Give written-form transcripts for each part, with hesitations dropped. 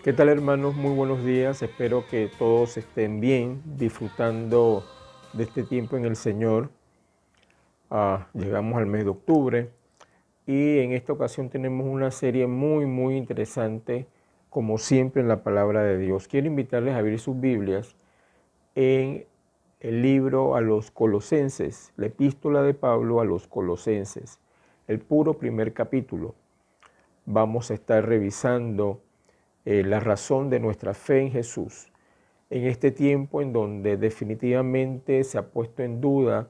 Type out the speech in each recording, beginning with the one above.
¿Qué tal, hermanos? Muy buenos días. Espero que todos estén bien, disfrutando de este tiempo en el Señor. Llegamos al mes de octubre y en esta ocasión tenemos una serie muy interesante, como siempre en la palabra de Dios. Quiero invitarles a abrir sus Biblias en el libro a los Colosenses, la epístola de Pablo a los Colosenses, el puro primer capítulo. Vamos a estar revisando la razón de nuestra fe en Jesús. En este tiempo en donde definitivamente se ha puesto en duda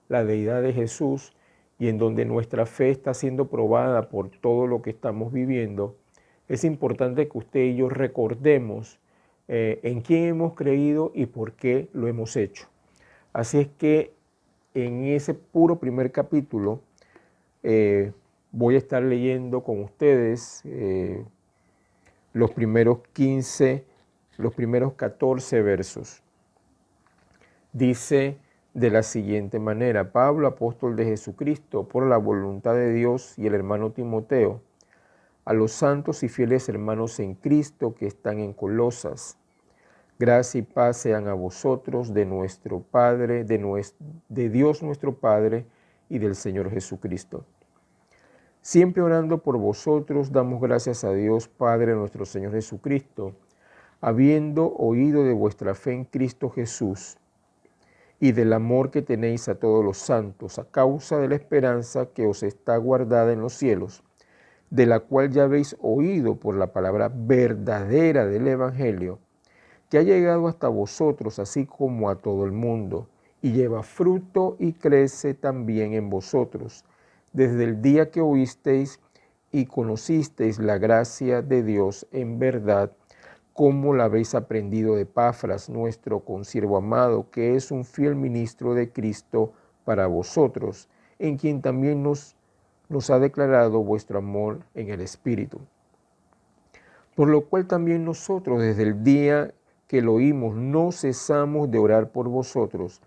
la deidad de Jesús y en donde nuestra fe está siendo probada por todo lo que estamos viviendo, es importante que usted y yo recordemos en quién hemos creído y por qué lo hemos hecho. Así es que en ese puro primer capítulo voy a estar leyendo con ustedes los primeros 14 versos. Dice de la siguiente manera: Pablo, apóstol de Jesucristo, por la voluntad de Dios, y el hermano Timoteo, a los santos y fieles hermanos en Cristo que están en Colosas, gracia y paz sean a vosotros de nuestro Padre, de Dios nuestro Padre y del Señor Jesucristo. Siempre orando por vosotros, damos gracias a Dios Padre nuestro Señor Jesucristo, habiendo oído de vuestra fe en Cristo Jesús y del amor que tenéis a todos los santos, a causa de la esperanza que os está guardada en los cielos, de la cual ya habéis oído por la palabra verdadera del Evangelio, que ha llegado hasta vosotros, así como a todo el mundo, y lleva fruto y crece también en vosotros, desde el día que oísteis y conocisteis la gracia de Dios en verdad, como la habéis aprendido de Epafras, nuestro consiervo amado, que es un fiel ministro de Cristo para vosotros, en quien también nos ha declarado vuestro amor en el Espíritu. Por lo cual también nosotros, desde el día que lo oímos, no cesamos de orar por vosotros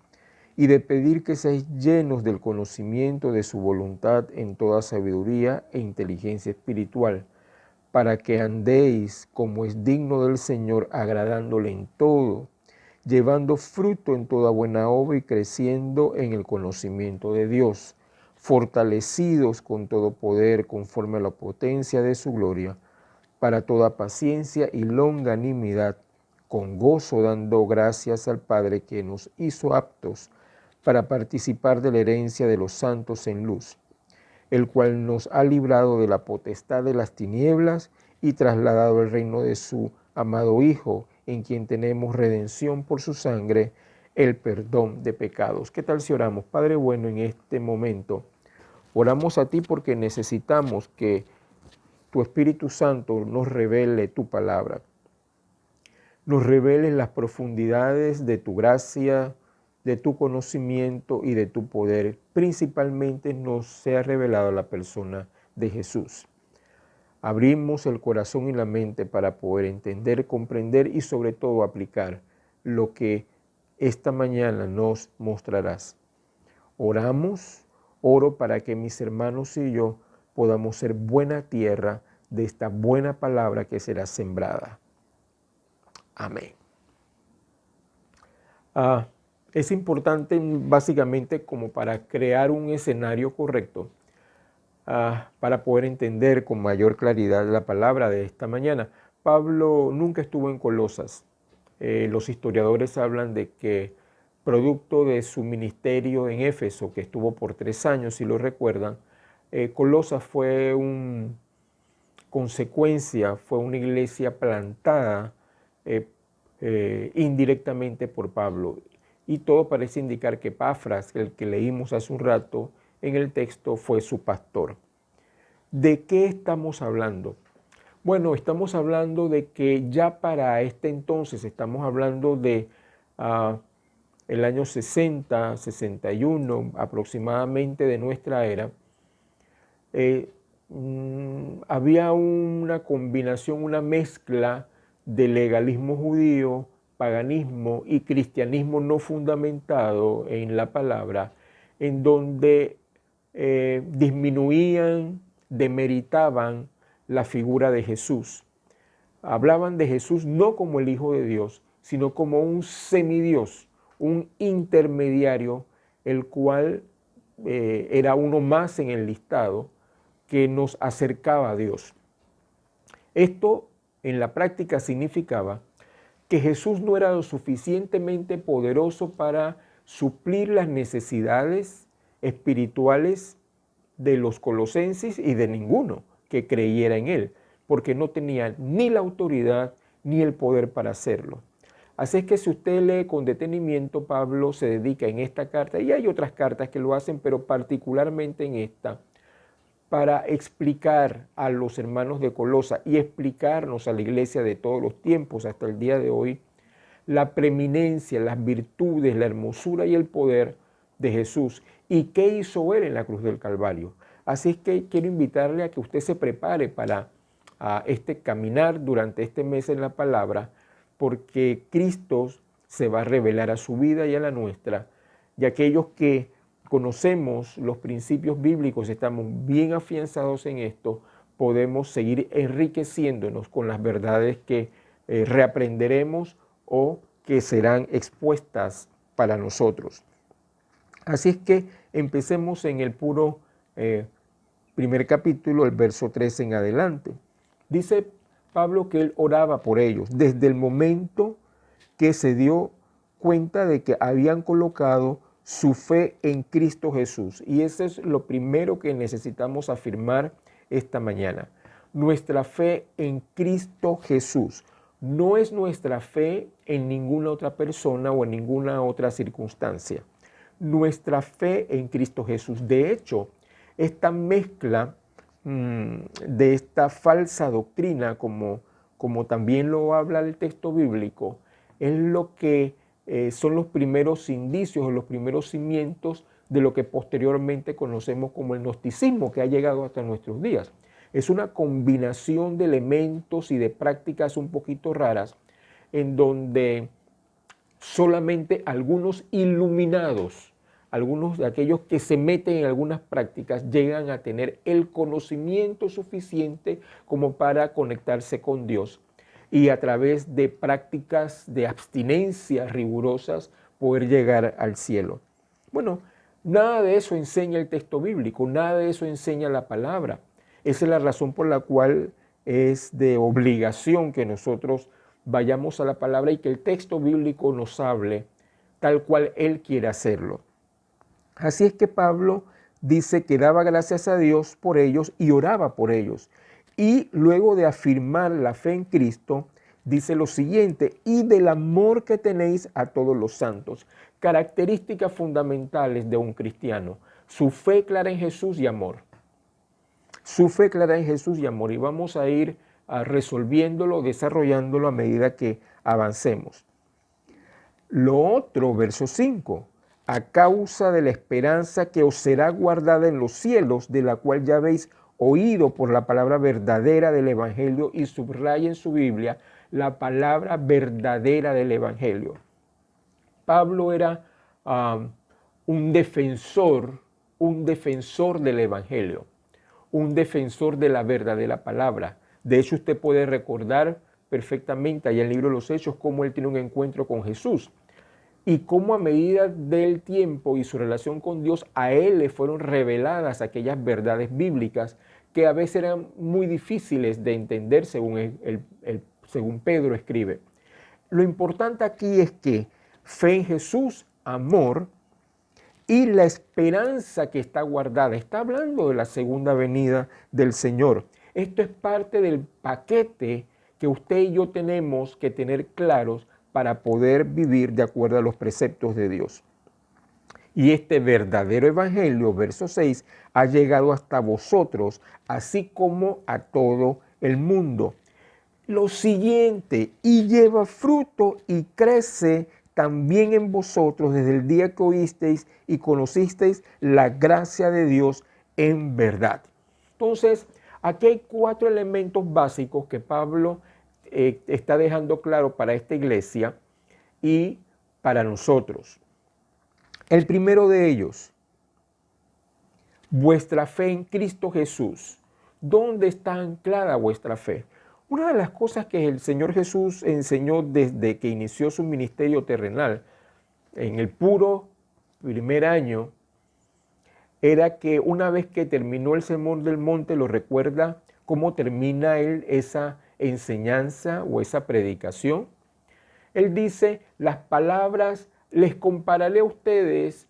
y de pedir que seáis llenos del conocimiento de su voluntad en toda sabiduría e inteligencia espiritual, para que andéis como es digno del Señor, agradándole en todo, llevando fruto en toda buena obra y creciendo en el conocimiento de Dios, fortalecidos con todo poder conforme a la potencia de su gloria, para toda paciencia y longanimidad, con gozo dando gracias al Padre que nos hizo aptos para participar de la herencia de los santos en luz, el cual nos ha librado de la potestad de las tinieblas y trasladado al reino de su amado Hijo, en quien tenemos redención por su sangre, el perdón de pecados. ¿Qué tal si oramos? Padre bueno, en este momento oramos a ti porque necesitamos que tu Espíritu Santo nos revele tu palabra, nos revele las profundidades de tu gracia, de tu conocimiento y de tu poder. Principalmente nos sea revelado la persona de Jesús. Abrimos el corazón y la mente para poder entender, comprender y sobre todo aplicar lo que esta mañana nos mostrarás. Oro para que mis hermanos y yo podamos ser buena tierra de esta buena palabra que será sembrada. Amén. Es importante básicamente como para crear un escenario correcto, para poder entender con mayor claridad la palabra de esta mañana. Pablo nunca estuvo en Colosas. Los historiadores hablan de que producto de su ministerio en Éfeso, que estuvo por 3 años, si lo recuerdan, Colosas fue fue una iglesia plantada indirectamente por Pablo. Y todo parece indicar que Epafras, el que leímos hace un rato en el texto, fue su pastor. ¿De qué estamos hablando? Bueno, estamos hablando de que ya para este entonces, estamos hablando de el año 60, 61 aproximadamente de nuestra era, había una combinación, una mezcla de legalismo judío, paganismo y cristianismo no fundamentado en la palabra, en donde disminuían, demeritaban la figura de Jesús. hablaban de Jesús no como el Hijo de Dios, sino como un semidios, un intermediario, el cual era uno más en el listado que nos acercaba a Dios. Esto en la práctica significaba que Jesús no era lo suficientemente poderoso para suplir las necesidades espirituales de los colosenses y de ninguno que creyera en él, porque no tenía ni la autoridad ni el poder para hacerlo. Así es que si usted lee con detenimiento, Pablo se dedica en esta carta, y hay otras cartas que lo hacen, pero particularmente en esta, para explicar a los hermanos de Colosa y explicarnos a la iglesia de todos los tiempos hasta el día de hoy, la preeminencia, las virtudes, la hermosura y el poder de Jesús y qué hizo Él en la cruz del Calvario. Así es que quiero invitarle a que usted se prepare para este caminar durante este mes en la palabra, porque Cristo se va a revelar a su vida y a la nuestra, y aquellos que conocemos los principios bíblicos, estamos bien afianzados en esto, podemos seguir enriqueciéndonos con las verdades que reaprenderemos o que serán expuestas para nosotros. Así es que empecemos en el puro primer capítulo, el verso 13 en adelante. Dice Pablo que él oraba por ellos desde el momento que se dio cuenta de que habían colocado su fe en Cristo Jesús. Y eso es lo primero que necesitamos afirmar esta mañana. Nuestra fe en Cristo Jesús. No es nuestra fe en ninguna otra persona o en ninguna otra circunstancia. Nuestra fe en Cristo Jesús. De hecho, esta mezcla de esta falsa doctrina, como también lo habla el texto bíblico, es lo que son los primeros indicios o los primeros cimientos de lo que posteriormente conocemos como el gnosticismo, que ha llegado hasta nuestros días. Es una combinación de elementos y de prácticas un poquito raras, en donde solamente algunos iluminados, algunos de aquellos que se meten en algunas prácticas, llegan a tener el conocimiento suficiente como para conectarse con Dios y a través de prácticas de abstinencia rigurosas poder llegar al cielo. Bueno, nada de eso enseña el texto bíblico, nada de eso enseña la palabra. Esa es la razón por la cual es de obligación que nosotros vayamos a la palabra y que el texto bíblico nos hable tal cual Él quiere hacerlo. Así es que Pablo dice que daba gracias a Dios por ellos y oraba por ellos. Y luego de afirmar la fe en Cristo, dice lo siguiente: y del amor que tenéis a todos los santos. Características fundamentales de un cristiano: su fe clara en Jesús y amor. Su fe clara en Jesús y amor. Y vamos a ir resolviéndolo, desarrollándolo a medida que avancemos. Lo otro, verso 5. A causa de la esperanza que os será guardada en los cielos, de la cual ya habéis oído por la palabra verdadera del Evangelio, y subraya en su Biblia la palabra verdadera del Evangelio. Pablo era un defensor del Evangelio, un defensor de la verdadera palabra. De hecho, usted puede recordar perfectamente allá en el libro de los Hechos cómo él tiene un encuentro con Jesús y cómo a medida del tiempo y su relación con Dios, a él le fueron reveladas aquellas verdades bíblicas que a veces eran muy difíciles de entender, según Pedro escribe. Lo importante aquí es que fe en Jesús, amor y la esperanza que está guardada. Está hablando de la segunda venida del Señor. Esto es parte del paquete que usted y yo tenemos que tener claros para poder vivir de acuerdo a los preceptos de Dios. Y este verdadero evangelio, verso 6, ha llegado hasta vosotros, así como a todo el mundo. Lo siguiente, y lleva fruto y crece también en vosotros desde el día que oísteis y conocisteis la gracia de Dios en verdad. Entonces, aquí hay 4 elementos básicos que Pablo está dejando claro para esta iglesia y para nosotros. El primero de ellos, vuestra fe en Cristo Jesús. ¿Dónde está anclada vuestra fe? Una de las cosas que el Señor Jesús enseñó desde que inició su ministerio terrenal, en el puro primer año, era que una vez que terminó el Sermón del Monte, lo recuerda cómo termina él esa enseñanza o esa predicación. Él dice, las palabras les compararé a ustedes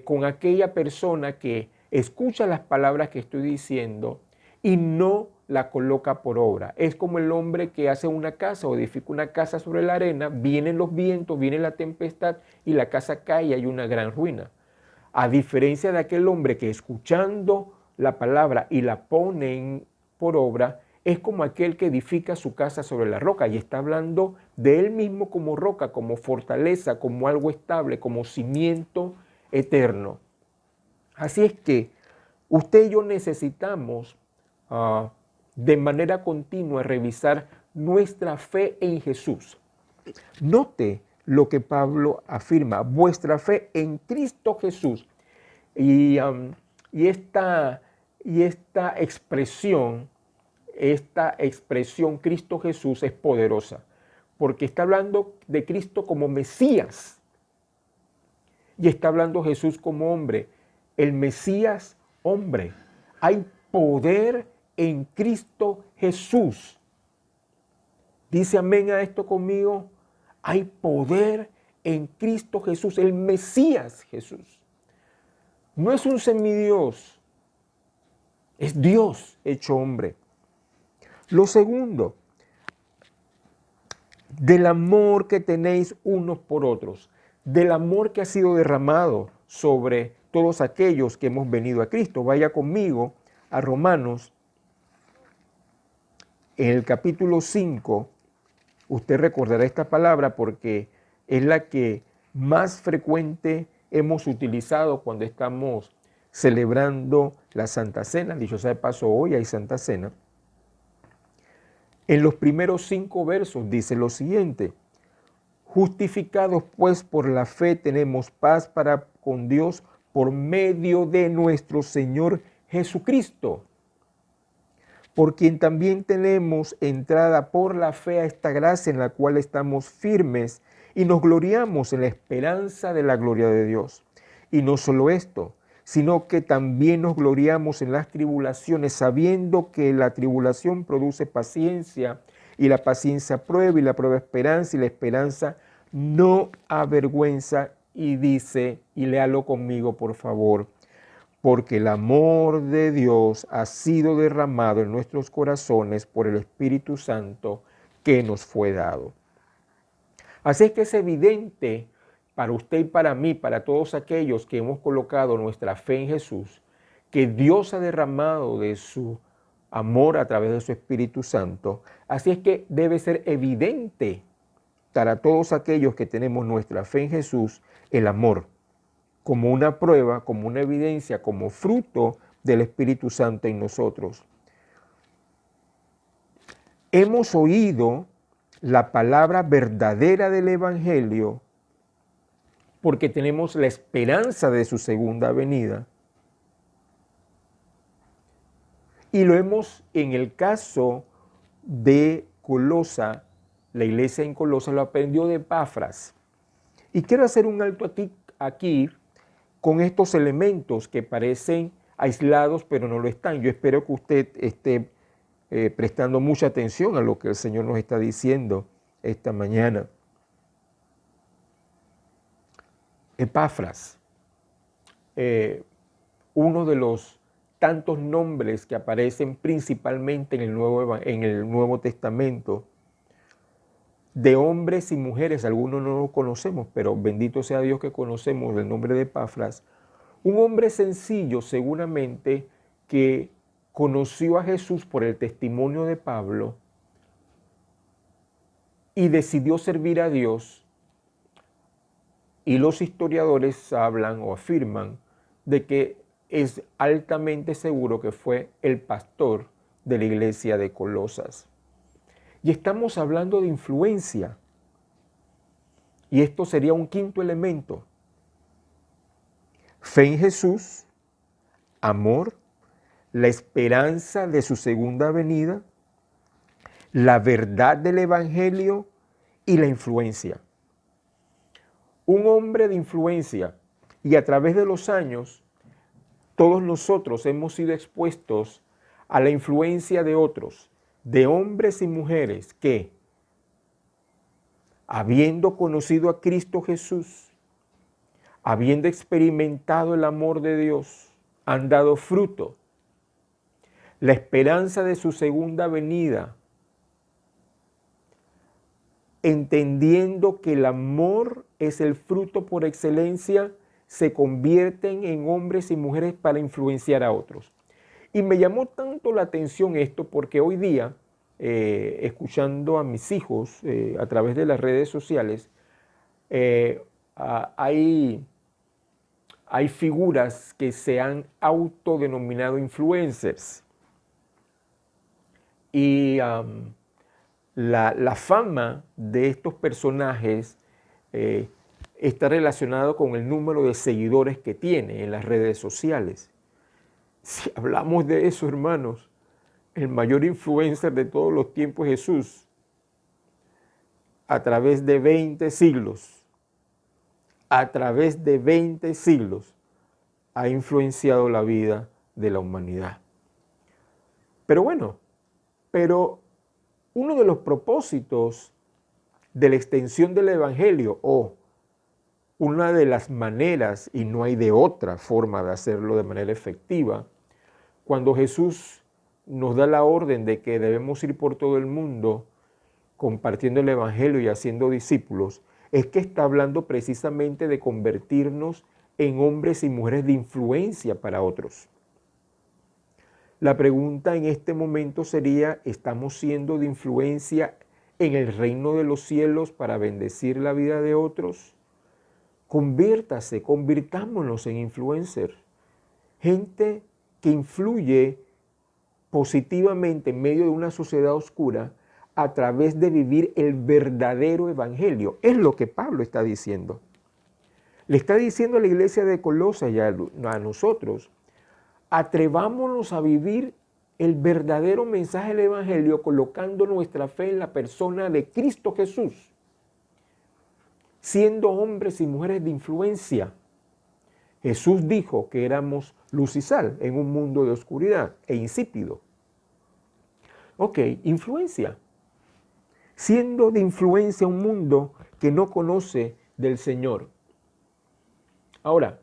con aquella persona que escucha las palabras que estoy diciendo y no la coloca por obra. Es como el hombre que hace una casa o edifica una casa sobre la arena, vienen los vientos, viene la tempestad y la casa cae y hay una gran ruina. A diferencia de aquel hombre que escuchando la palabra y la pone por obra, es como aquel que edifica su casa sobre la roca y está hablando de él mismo como roca, como fortaleza, como algo estable, como cimiento eterno. Así es que usted y yo necesitamos de manera continua revisar nuestra fe en Jesús. Note lo que Pablo afirma, vuestra fe en Cristo Jesús. Y esta expresión Cristo Jesús es poderosa, porque está hablando de Cristo como Mesías y está hablando Jesús como hombre. El Mesías, hombre. Hay poder en Cristo Jesús. Dice amén a esto conmigo. Hay poder en Cristo Jesús, el Mesías Jesús. No es un semidios, es Dios hecho hombre. Lo segundo, del amor que tenéis unos por otros, del amor que ha sido derramado sobre todos aquellos que hemos venido a Cristo. Vaya conmigo a Romanos, en el capítulo 5, usted recordará esta palabra porque es la que más frecuente hemos utilizado cuando estamos celebrando la Santa Cena. Dicho sea de paso, hoy hay Santa Cena. En los primeros 5 versos dice lo siguiente: justificados pues por la fe tenemos paz para con Dios por medio de nuestro Señor Jesucristo, por quien también tenemos entrada por la fe a esta gracia en la cual estamos firmes y nos gloriamos en la esperanza de la gloria de Dios. Y no solo esto, sino que también nos gloriamos en las tribulaciones, sabiendo que la tribulación produce paciencia, y la paciencia prueba, y la prueba esperanza, y la esperanza no avergüenza. Y dice, y léalo conmigo por favor, porque el amor de Dios ha sido derramado en nuestros corazones por el Espíritu Santo que nos fue dado. Así es que es evidente para usted y para mí, para todos aquellos que hemos colocado nuestra fe en Jesús, que Dios ha derramado de su amor a través de su Espíritu Santo. Así es que debe ser evidente para todos aquellos que tenemos nuestra fe en Jesús el amor, como una prueba, como una evidencia, como fruto del Espíritu Santo en nosotros. Hemos oído la palabra verdadera del Evangelio porque tenemos la esperanza de su segunda venida. Y lo hemos, en el caso de Colosa, la iglesia en Colosa lo aprendió de Epafras. Y quiero hacer un alto aquí con estos elementos que parecen aislados, pero no lo están. Yo espero que usted esté prestando mucha atención a lo que el Señor nos está diciendo esta mañana. Epafras, uno de los tantos nombres que aparecen principalmente en el Nuevo Testamento, de hombres y mujeres, algunos no lo conocemos, pero bendito sea Dios que conocemos el nombre de Epafras, un hombre sencillo seguramente que conoció a Jesús por el testimonio de Pablo y decidió servir a Dios. Y los historiadores hablan o afirman de que es altamente seguro que fue el pastor de la iglesia de Colosas. Y estamos hablando de influencia. Y esto sería un quinto elemento. Fe en Jesús, amor, la esperanza de su segunda venida, la verdad del Evangelio y la influencia. Un hombre de influencia, y a través de los años, todos nosotros hemos sido expuestos a la influencia de otros, de hombres y mujeres que, habiendo conocido a Cristo Jesús, habiendo experimentado el amor de Dios, han dado fruto. La esperanza de su segunda venida, entendiendo que el amor es el fruto por excelencia, se convierten en hombres y mujeres para influenciar a otros. Y me llamó tanto la atención esto porque hoy día, escuchando a mis hijos a través de las redes sociales, hay figuras que se han autodenominado influencers. Y la fama de estos personajes está relacionado con el número de seguidores que tiene en las redes sociales. Si hablamos de eso, hermanos, el mayor influencer de todos los tiempos es Jesús, a través de 20 siglos, ha influenciado la vida de la humanidad. Pero bueno, uno de los propósitos de la extensión del Evangelio, o una de las maneras, y no hay de otra forma de hacerlo de manera efectiva, cuando Jesús nos da la orden de que debemos ir por todo el mundo compartiendo el Evangelio y haciendo discípulos, es que está hablando precisamente de convertirnos en hombres y mujeres de influencia para otros. La pregunta en este momento sería, ¿estamos siendo de influencia en el reino de los cielos para bendecir la vida de otros? Convirtámonos en influencers. Gente que influye positivamente en medio de una sociedad oscura a través de vivir el verdadero evangelio. Es lo que Pablo está diciendo. Le está diciendo a la iglesia de Colosas y a nosotros, atrevámonos a vivir el verdadero mensaje del evangelio colocando nuestra fe en la persona de Cristo Jesús, siendo hombres y mujeres de influencia. Jesús dijo que éramos luz y sal en un mundo de oscuridad e insípido. Ok, influencia. Siendo de influencia un mundo que no conoce del Señor. Ahora,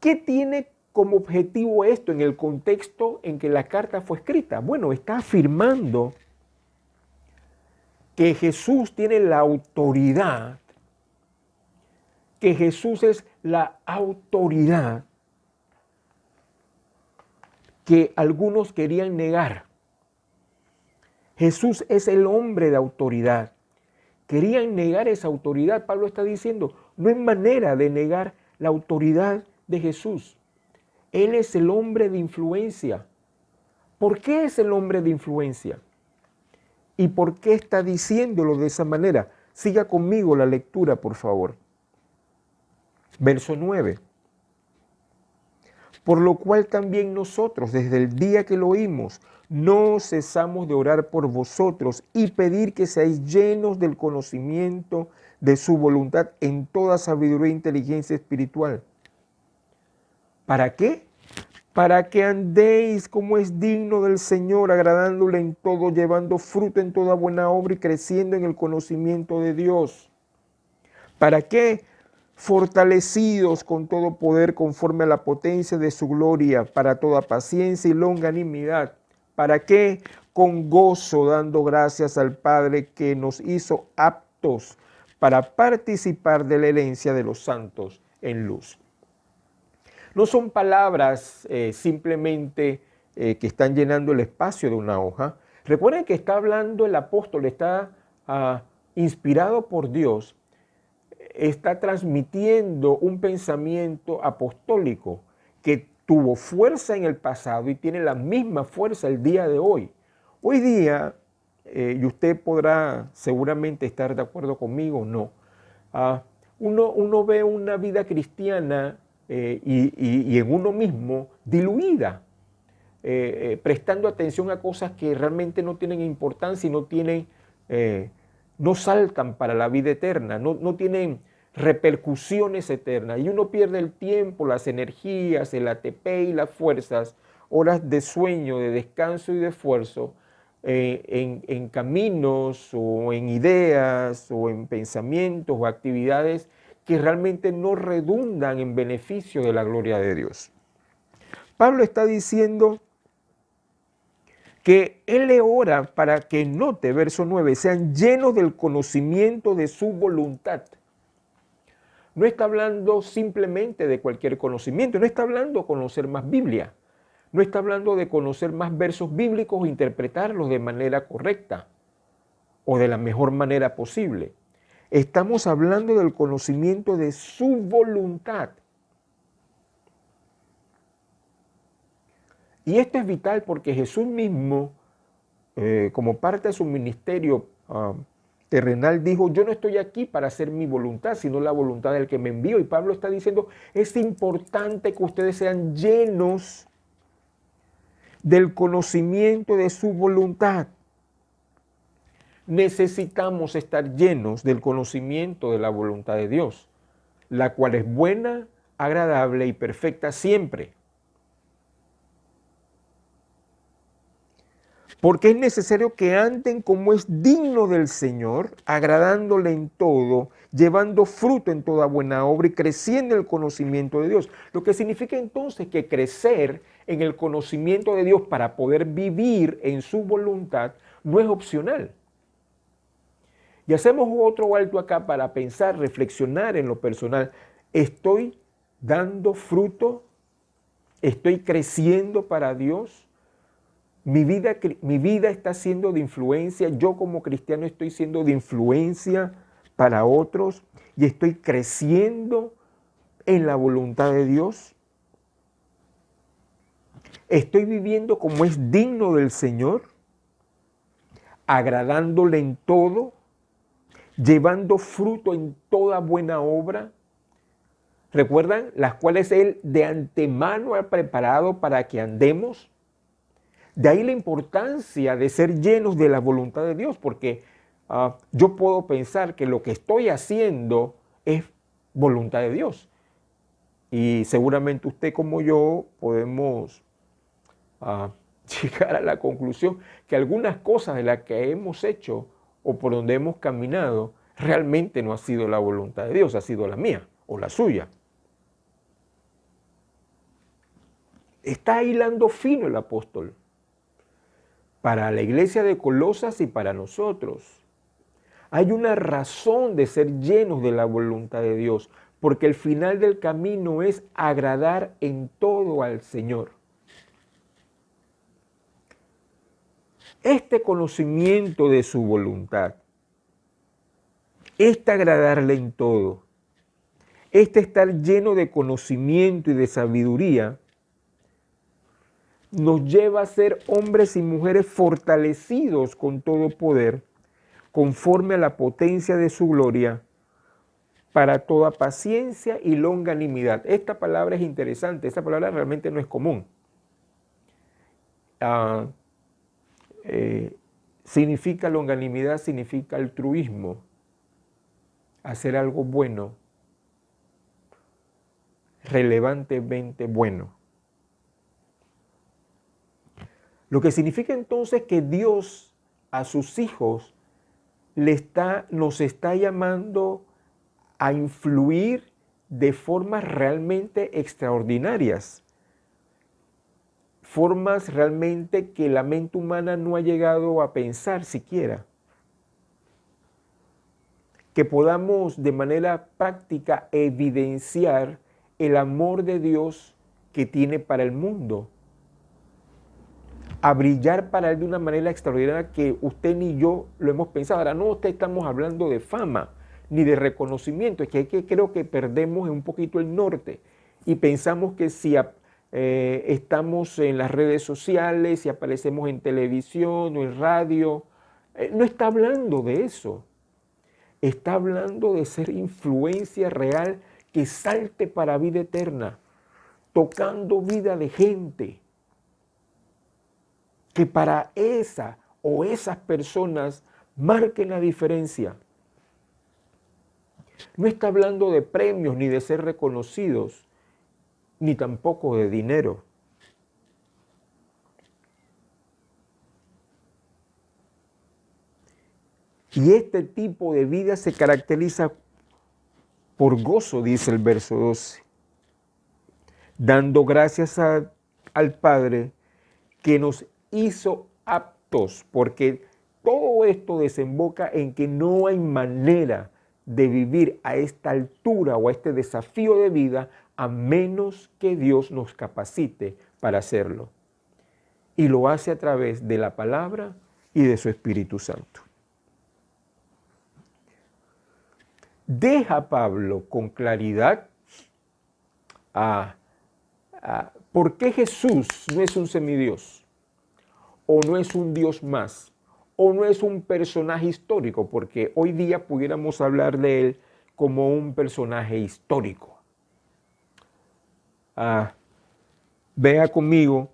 ¿qué tiene como objetivo esto en el contexto en que la carta fue escrita? Bueno, está afirmando que Jesús tiene la autoridad, que Jesús es la autoridad que algunos querían negar. Jesús es el hombre de autoridad. Querían negar esa autoridad. Pablo está diciendo, no hay manera de negar la autoridad de Jesús. Él es el hombre de influencia. ¿Por qué es el hombre de influencia? ¿Y por qué está diciéndolo de esa manera? Siga conmigo la lectura, por favor. Verso 9. Por lo cual también nosotros, desde el día que lo oímos, no cesamos de orar por vosotros y pedir que seáis llenos del conocimiento de su voluntad en toda sabiduría e inteligencia espiritual. ¿Para qué? Para que andéis como es digno del Señor, agradándole en todo, llevando fruto en toda buena obra y creciendo en el conocimiento de Dios. ¿Para qué? Fortalecidos con todo poder conforme a la potencia de su gloria, para toda paciencia y longanimidad. ¿Para qué? Con gozo, dando gracias al Padre que nos hizo aptos para participar de la herencia de los santos en luz. No son palabras simplemente que están llenando el espacio de una hoja. Recuerden que está hablando el apóstol, está inspirado por Dios, está transmitiendo un pensamiento apostólico que tuvo fuerza en el pasado y tiene la misma fuerza el día de hoy. Hoy día, y usted podrá seguramente estar de acuerdo conmigo o no, uno ve una vida cristiana y en uno mismo diluida. prestando atención a cosas que realmente no tienen importancia y no saltan para la vida eterna, no tienen repercusiones eternas. Y uno pierde el tiempo, las energías, el ATP y las fuerzas, horas de sueño, de descanso y de esfuerzo, en caminos o en ideas o en pensamientos o actividades que realmente no redundan en beneficio de la gloria de Dios. Pablo está diciendo que él le ora para que, note verso 9, sean llenos del conocimiento de su voluntad. No está hablando simplemente de cualquier conocimiento, no está hablando de conocer más Biblia, no está hablando de conocer más versos bíblicos e interpretarlos de manera correcta o de la mejor manera posible. Estamos hablando del conocimiento de su voluntad. Y esto es vital porque Jesús mismo, como parte de su ministerio terrenal, dijo, yo no estoy aquí para hacer mi voluntad, sino la voluntad del que me envió. Y Pablo está diciendo, es importante que ustedes sean llenos del conocimiento de su voluntad. Necesitamos estar llenos del conocimiento de la voluntad de Dios, la cual es buena, agradable y perfecta siempre. Porque es necesario que anden como es digno del Señor, agradándole en todo, llevando fruto en toda buena obra y creciendo en el conocimiento de Dios. Lo que significa entonces que crecer en el conocimiento de Dios para poder vivir en su voluntad no es opcional. Y hacemos otro alto acá para pensar, reflexionar en lo personal. ¿Estoy dando fruto? ¿Estoy creciendo para Dios? Mi vida está siendo de influencia, yo como cristiano estoy siendo de influencia para otros y estoy creciendo en la voluntad de Dios. Estoy viviendo como es digno del Señor, agradándole en todo, llevando fruto en toda buena obra. ¿Recuerdan? Las cuales Él de antemano ha preparado para que andemos. De ahí la importancia de ser llenos de la voluntad de Dios, porque yo puedo pensar que lo que estoy haciendo es voluntad de Dios. Y seguramente usted como yo podemos llegar a la conclusión que algunas cosas de las que hemos hecho o por donde hemos caminado realmente no ha sido la voluntad de Dios, ha sido la mía o la suya. Está hilando fino el apóstol para la iglesia de Colosas y para nosotros. Hay una razón de ser llenos de la voluntad de Dios, porque el final del camino es agradar en todo al Señor. Este conocimiento de su voluntad, este agradarle en todo, este estar lleno de conocimiento y de sabiduría, nos lleva a ser hombres y mujeres fortalecidos con todo poder, conforme a la potencia de su gloria, para toda paciencia y longanimidad. Esta palabra es interesante, esta palabra realmente no es común. Significa longanimidad, significa altruismo, hacer algo bueno, relevantemente bueno. Lo que significa entonces que Dios a sus hijos nos está llamando a influir de formas realmente extraordinarias, formas realmente que la mente humana no ha llegado a pensar siquiera. Que podamos de manera práctica evidenciar el amor de Dios que tiene para el mundo, a brillar para Él de una manera extraordinaria que usted ni yo lo hemos pensado. Ahora no estamos hablando de fama ni de reconocimiento, es que creo que perdemos un poquito el norte y pensamos que si estamos en las redes sociales, si aparecemos en televisión o en radio, no está hablando de eso. Está hablando de ser influencia real que salte para vida eterna, tocando vida de gente. que para esa o esas personas marquen la diferencia. No está hablando de premios ni de ser reconocidos, ni tampoco de dinero. Y este tipo de vida se caracteriza por gozo, dice el verso 12, dando gracias al Padre que nos hizo aptos, porque todo esto desemboca en que no hay manera de vivir a esta altura o a este desafío de vida a menos que Dios nos capacite para hacerlo. Y lo hace a través de la palabra y de su Espíritu Santo. Deja Pablo con claridad por qué Jesús no es un semidios, o no es un Dios más, o no es un personaje histórico, porque hoy día pudiéramos hablar de él como un personaje histórico. Vea conmigo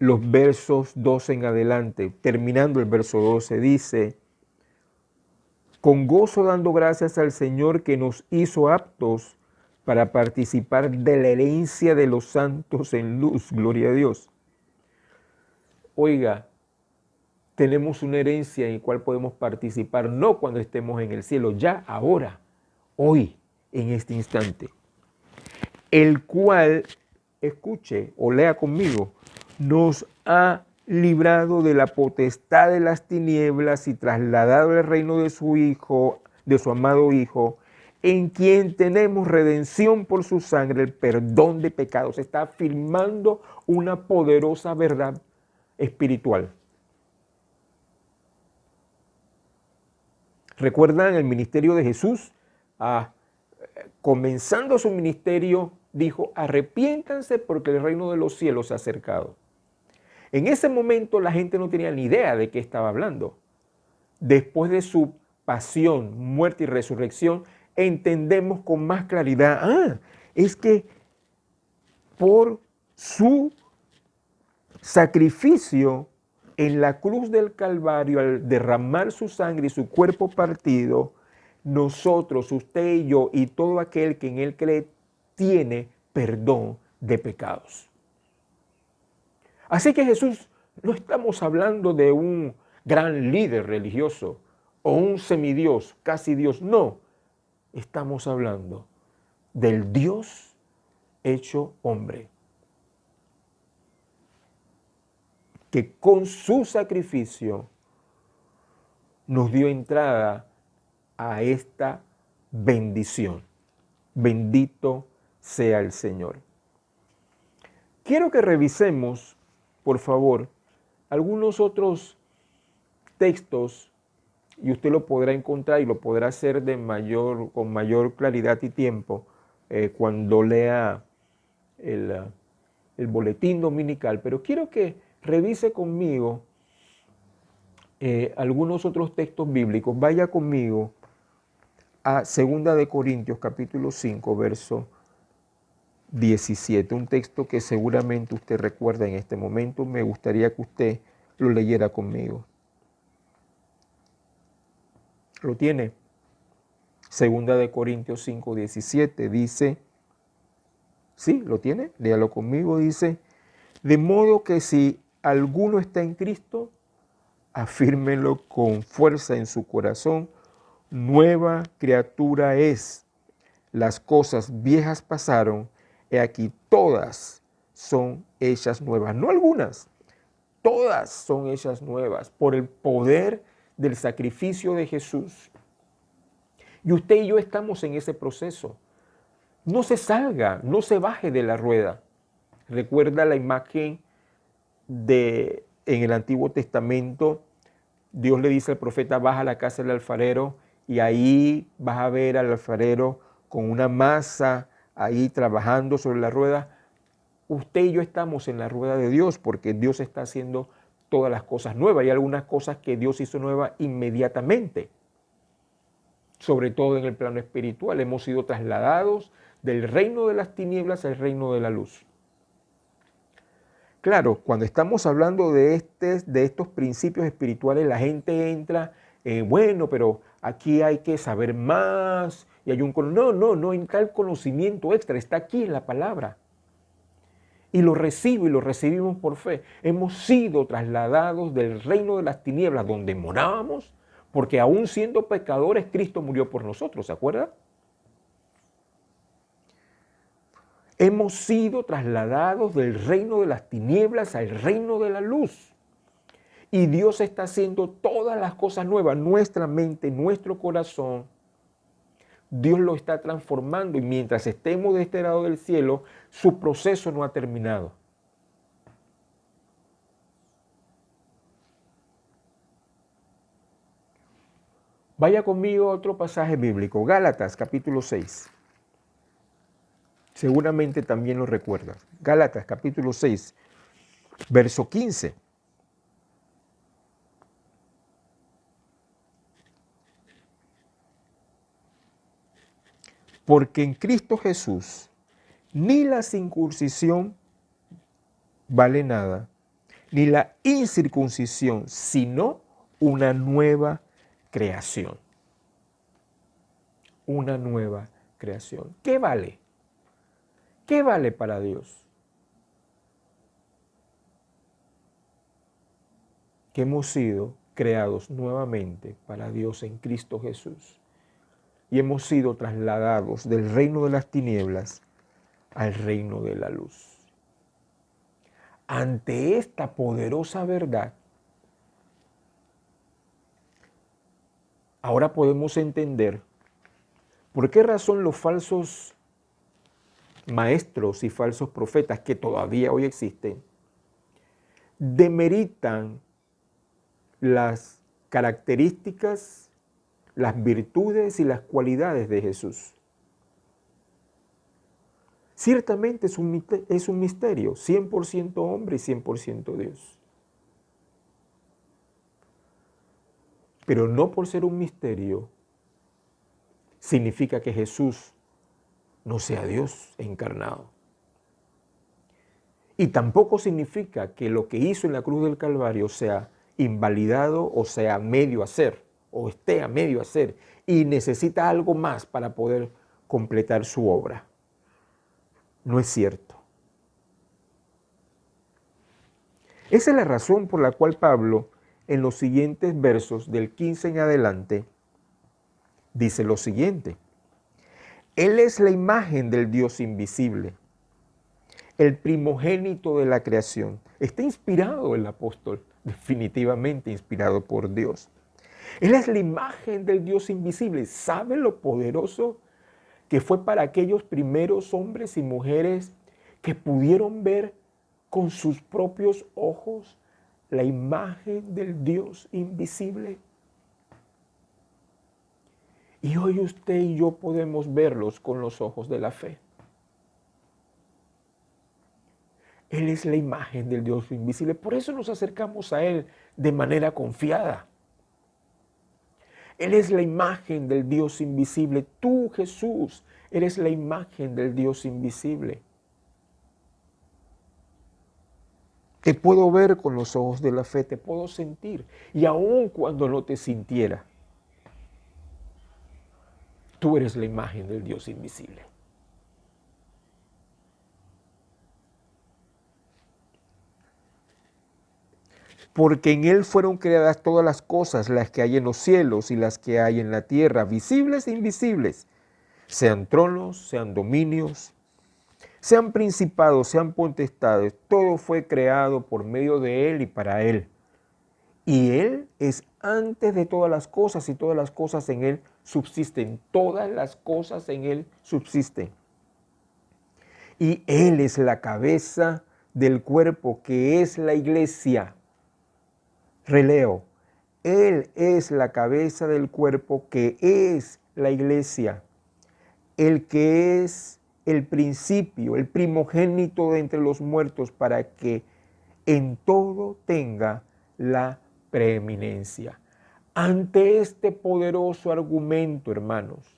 los versos 12 en adelante. Terminando el verso 12 dice: con gozo dando gracias al Señor que nos hizo aptos para participar de la herencia de los santos en luz. Gloria a Dios. Oiga, tenemos una herencia en la cual podemos participar, no cuando estemos en el cielo, ya ahora, hoy, en este instante. El cual, escuche o lea conmigo, nos ha librado de la potestad de las tinieblas y trasladado al reino de su Hijo, de su amado Hijo, en quien tenemos redención por su sangre, el perdón de pecados. Está afirmando una poderosa verdad espiritual. ¿Recuerdan el ministerio de Jesús? Comenzando su ministerio, dijo: arrepiéntanse porque el reino de los cielos se ha acercado. En ese momento la gente no tenía ni idea de qué estaba hablando. Después de su pasión, muerte y resurrección, entendemos con más claridad, es que por su sacrificio en la cruz del Calvario, al derramar su sangre y su cuerpo partido, nosotros, usted y yo, y todo aquel que en él cree, tiene perdón de pecados. Así que Jesús, no estamos hablando de un gran líder religioso o un semidios, casi Dios, no. Estamos hablando del Dios hecho hombre, que con su sacrificio nos dio entrada a esta bendición. Bendito sea el Señor. Quiero que revisemos, por favor, algunos otros textos, y usted lo podrá encontrar y lo podrá hacer con mayor claridad y tiempo cuando lea el boletín dominical, pero quiero que revise conmigo algunos otros textos bíblicos. Vaya conmigo a 2 de Corintios capítulo 5, verso 17, un texto que seguramente usted recuerda en este momento. Me gustaría que usted lo leyera conmigo. ¿Lo tiene? 2 de Corintios 5, 17 dice, ¿sí? ¿Lo tiene? Léalo conmigo, dice: de modo que si alguno está en Cristo, afírmelo con fuerza en su corazón, nueva criatura es. Las cosas viejas pasaron, he aquí todas son hechas nuevas. No algunas, todas son hechas nuevas por el poder del sacrificio de Jesús. Y usted y yo estamos en ese proceso. No se salga, no se baje de la rueda. Recuerda la imagen en el Antiguo Testamento. Dios le dice al profeta: baja a la casa del alfarero y ahí vas a ver al alfarero con una masa ahí trabajando sobre la rueda. Usted y yo estamos en la rueda de Dios porque Dios está haciendo todas las cosas nuevas. Hay algunas cosas que Dios hizo nuevas inmediatamente. Sobre todo en el plano espiritual, hemos sido trasladados del reino de las tinieblas al reino de la luz. Claro, cuando estamos hablando de estos principios espirituales, la gente entra, bueno, pero aquí hay que saber más, y hay no hay tal conocimiento extra, está aquí en la palabra. Y lo recibo y lo recibimos por fe. Hemos sido trasladados del reino de las tinieblas donde morábamos, porque aún siendo pecadores, Cristo murió por nosotros, ¿se acuerda? Hemos sido trasladados del reino de las tinieblas al reino de la luz. Y Dios está haciendo todas las cosas nuevas, nuestra mente, nuestro corazón. Dios lo está transformando y mientras estemos de este lado del cielo, su proceso no ha terminado. Vaya conmigo a otro pasaje bíblico, Gálatas capítulo 6. Seguramente también lo recuerdas. Gálatas capítulo 6, verso 15. Porque en Cristo Jesús ni la circuncisión vale nada, ni la incircuncisión, sino una nueva creación. Una nueva creación. ¿Qué vale? ¿Qué vale para Dios? Que hemos sido creados nuevamente para Dios en Cristo Jesús. Y hemos sido trasladados del reino de las tinieblas al reino de la luz. Ante esta poderosa verdad, ahora podemos entender por qué razón los falsos maestros y falsos profetas que todavía hoy existen demeritan las características, las virtudes y las cualidades de Jesús. Ciertamente es un misterio, 100% hombre y 100% Dios. Pero no por ser un misterio significa que Jesús no sea Dios encarnado. Y tampoco significa que lo que hizo en la cruz del Calvario sea invalidado o sea medio a hacer, o esté a medio a hacer, y necesita algo más para poder completar su obra. No es cierto. Esa es la razón por la cual Pablo, en los siguientes versos del 15 en adelante, dice lo siguiente: Él es la imagen del Dios invisible, el primogénito de la creación. Está inspirado el apóstol, definitivamente inspirado por Dios. Él es la imagen del Dios invisible. ¿Sabe lo poderoso que fue para aquellos primeros hombres y mujeres que pudieron ver con sus propios ojos la imagen del Dios invisible? Y hoy usted y yo podemos verlos con los ojos de la fe. Él es la imagen del Dios invisible. Por eso nos acercamos a Él de manera confiada. Él es la imagen del Dios invisible. Tú, Jesús, eres la imagen del Dios invisible. Te puedo ver con los ojos de la fe, te puedo sentir. Y aun cuando no te sintiera, tú eres la imagen del Dios invisible. Porque en Él fueron creadas todas las cosas, las que hay en los cielos y las que hay en la tierra, visibles e invisibles, sean tronos, sean dominios, sean principados, sean potestades, todo fue creado por medio de Él y para Él. Y Él es antes de todas las cosas y todas las cosas en Él subsisten. Todas las cosas en Él subsisten. Y Él es la cabeza del cuerpo que es la iglesia. Releo, Él es la cabeza del cuerpo que es la iglesia, el que es el principio, el primogénito de entre los muertos, para que en todo tenga la preeminencia. Ante este poderoso argumento, hermanos,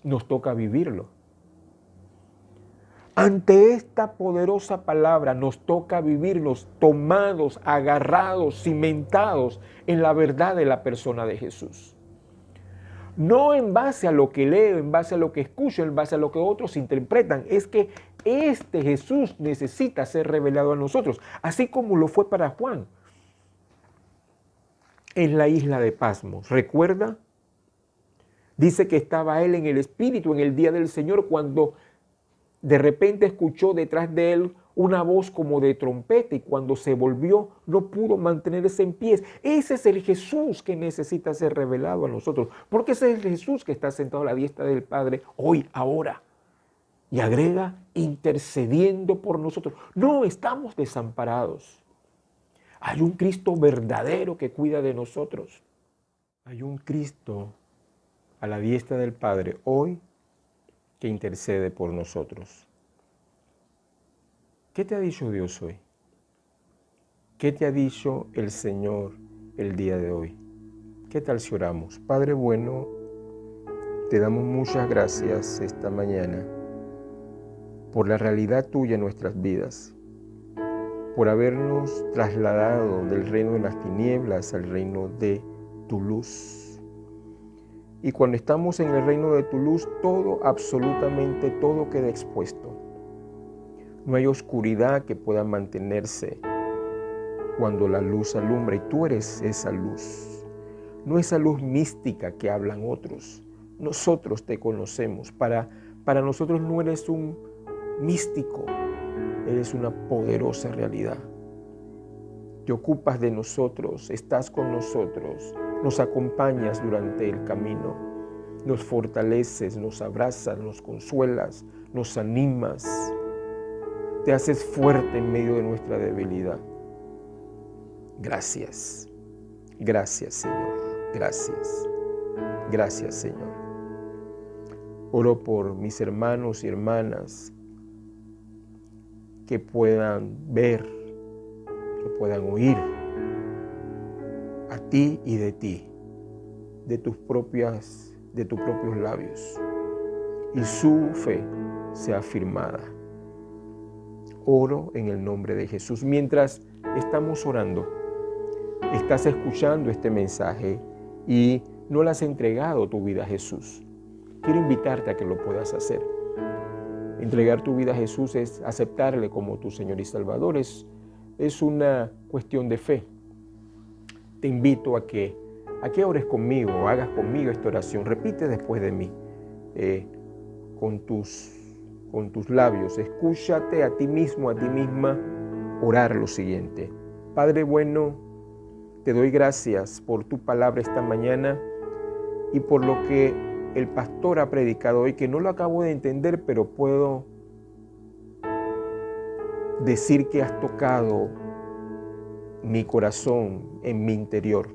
nos toca vivirlo. Ante esta poderosa palabra nos toca vivirnos tomados, agarrados, cimentados en la verdad de la persona de Jesús. No en base a lo que leo, en base a lo que escucho, en base a lo que otros interpretan. Es que este Jesús necesita ser revelado a nosotros, así como lo fue para Juan en la isla de Patmos. ¿Recuerda? Dice que estaba él en el Espíritu en el día del Señor cuando de repente escuchó detrás de él una voz como de trompeta y cuando se volvió no pudo mantenerse en pie. Ese es el Jesús que necesita ser revelado a nosotros, porque ese es el Jesús que está sentado a la diestra del Padre hoy, ahora. Y agrega, intercediendo por nosotros. No estamos desamparados. Hay un Cristo verdadero que cuida de nosotros. Hay un Cristo a la diestra del Padre hoy que intercede por nosotros. ¿Qué te ha dicho Dios hoy? ¿Qué te ha dicho el Señor el día de hoy? ¿Qué tal si oramos? Padre bueno, te damos muchas gracias esta mañana por la realidad tuya en nuestras vidas, por habernos trasladado del reino de las tinieblas al reino de tu luz. Y cuando estamos en el reino de tu luz, todo, absolutamente todo queda expuesto. No hay oscuridad que pueda mantenerse cuando la luz alumbra y tú eres esa luz. No esa luz mística que hablan otros. Nosotros te conocemos. Para nosotros no eres un místico, eres una poderosa realidad. Te ocupas de nosotros, estás con nosotros, nos acompañas durante el camino, nos fortaleces, nos abrazas, nos consuelas, nos animas, te haces fuerte en medio de nuestra debilidad. Gracias, gracias Señor, gracias, gracias Señor. Oro por mis hermanos y hermanas que puedan ver, que puedan oír a ti y de ti, de tus propios labios, y su fe sea afirmada. Oro en el nombre de Jesús. Mientras estamos orando, estás escuchando este mensaje y no le has entregado tu vida a Jesús. Quiero invitarte a que lo puedas hacer. Entregar tu vida a Jesús es aceptarle como tu Señor y Salvador. Es una cuestión de fe. Te invito a que ores conmigo, hagas conmigo esta oración. Repite después de mí con tus labios. Escúchate a ti mismo, a ti misma, orar lo siguiente. Padre bueno, te doy gracias por tu palabra esta mañana y por lo que el pastor ha predicado hoy, que no lo acabo de entender, pero puedo decir que has tocado mi corazón en mi interior.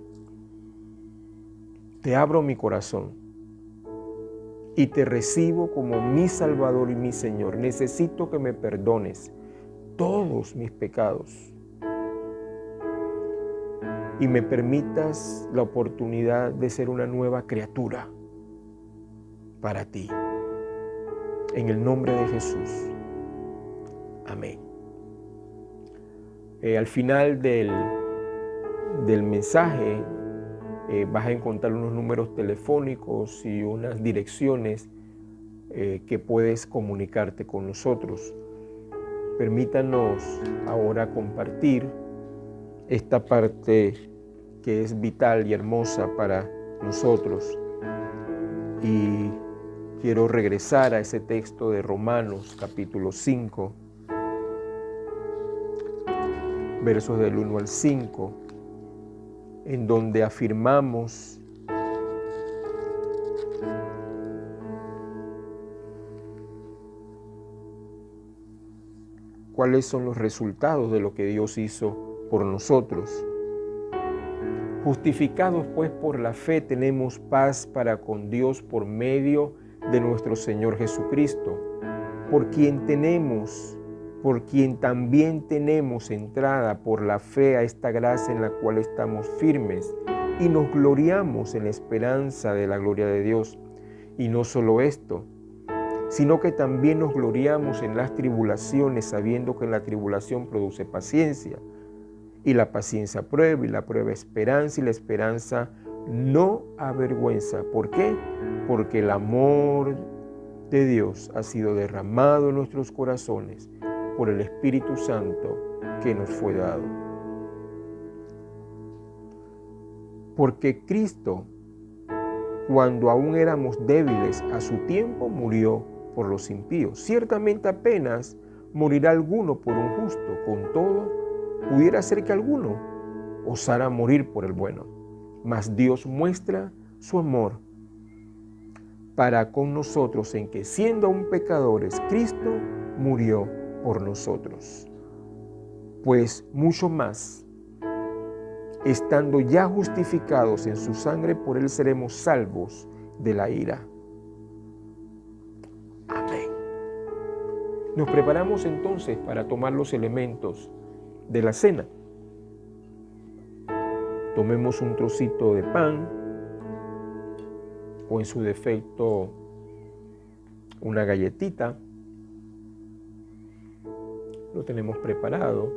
Te abro mi corazón y te recibo como mi Salvador y mi Señor. Necesito que me perdones todos mis pecados y me permitas la oportunidad de ser una nueva criatura para ti. En el nombre de Jesús. Amén. Al final del mensaje vas a encontrar unos números telefónicos y unas direcciones que puedes comunicarte con nosotros. Permítanos ahora compartir esta parte que es vital y hermosa para nosotros. Y quiero regresar a ese texto de Romanos capítulo 5, versos del 1 al 5, en donde afirmamos cuáles son los resultados de lo que Dios hizo por nosotros. Justificados pues por la fe tenemos paz para con Dios por medio de nuestro Señor Jesucristo, por quien también tenemos entrada por la fe a esta gracia en la cual estamos firmes y nos gloriamos en la esperanza de la gloria de Dios. Y no solo esto, sino que también nos gloriamos en las tribulaciones, sabiendo que la tribulación produce paciencia, y la paciencia prueba, y la prueba esperanza, y la esperanza no avergüenza. ¿Por qué? Porque el amor de Dios ha sido derramado en nuestros corazones por el Espíritu Santo que nos fue dado. Porque Cristo, cuando aún éramos débiles, a su tiempo murió por los impíos. Ciertamente apenas morirá alguno por un justo, con todo, pudiera ser que alguno osara morir por el bueno. Mas Dios muestra su amor para con nosotros en que, siendo aún pecadores, Cristo murió por nosotros. Pues mucho más, estando ya justificados en su sangre, por él seremos salvos de la ira. Amén. Nos preparamos entonces para tomar los elementos de la cena. Tomemos un trocito de pan, o en su defecto una galletita. Lo tenemos preparado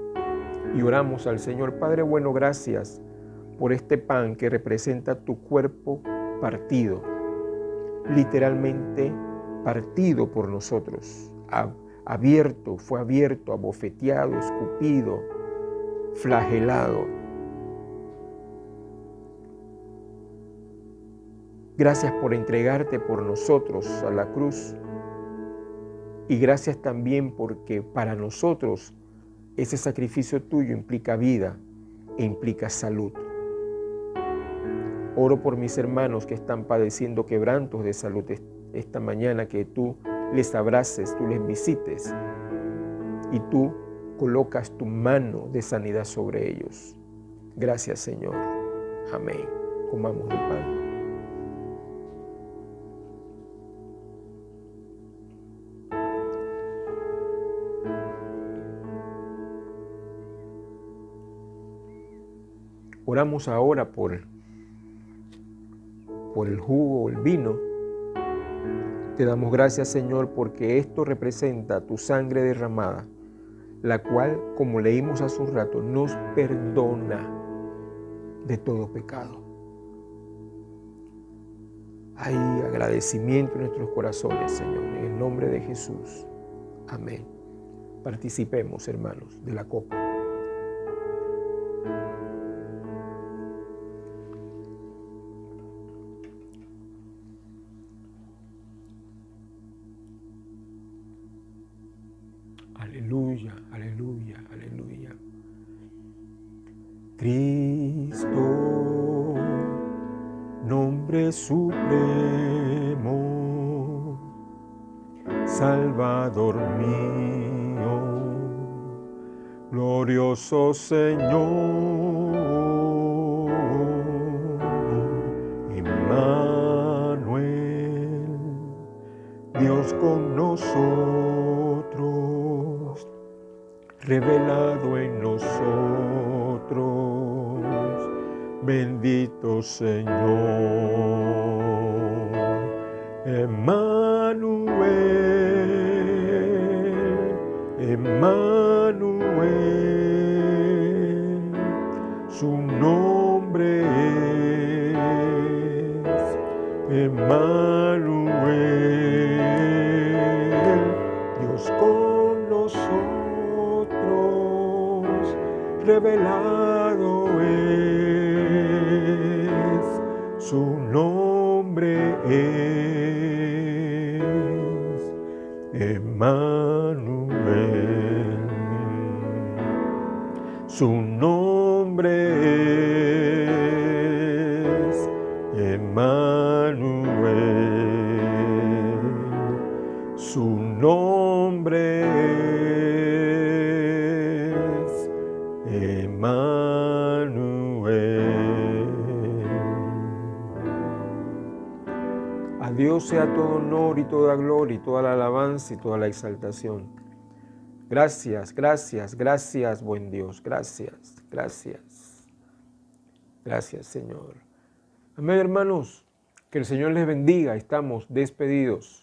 y oramos al Señor. Padre bueno, gracias por este pan que representa tu cuerpo partido, literalmente partido por nosotros, fue abierto, abofeteado, escupido, flagelado. Gracias por entregarte por nosotros a la cruz, y gracias también porque para nosotros ese sacrificio tuyo implica vida e implica salud. Oro por mis hermanos que están padeciendo quebrantos de salud esta mañana, que tú les abraces, tú les visites y tú colocas tu mano de sanidad sobre ellos. Gracias, Señor. Amén. Comamos el pan. Oramos ahora por el jugo o el vino. Te damos gracias, Señor, porque esto representa tu sangre derramada, la cual, como leímos hace un rato, nos perdona de todo pecado. Hay agradecimiento en nuestros corazones, Señor, en el nombre de Jesús. Amén. Participemos, hermanos, de la copa. Aleluya, aleluya, aleluya. Cristo, nombre supremo, Salvador mío, glorioso Señor, Emmanuel, Dios con nosotros, revelado en nosotros, bendito Señor, Emmanuel, Emmanuel, su nombre es Emmanuel, Dios con nosotros, revelado es, su nombre es Emmanuel, su nombre es Emmanuel, su nombre es Emmanuel. A Dios sea todo honor y toda gloria y toda la alabanza y toda la exaltación. Gracias, gracias, gracias, buen Dios. Gracias, gracias. Gracias, Señor. Amén, hermanos. Que el Señor les bendiga. Estamos despedidos.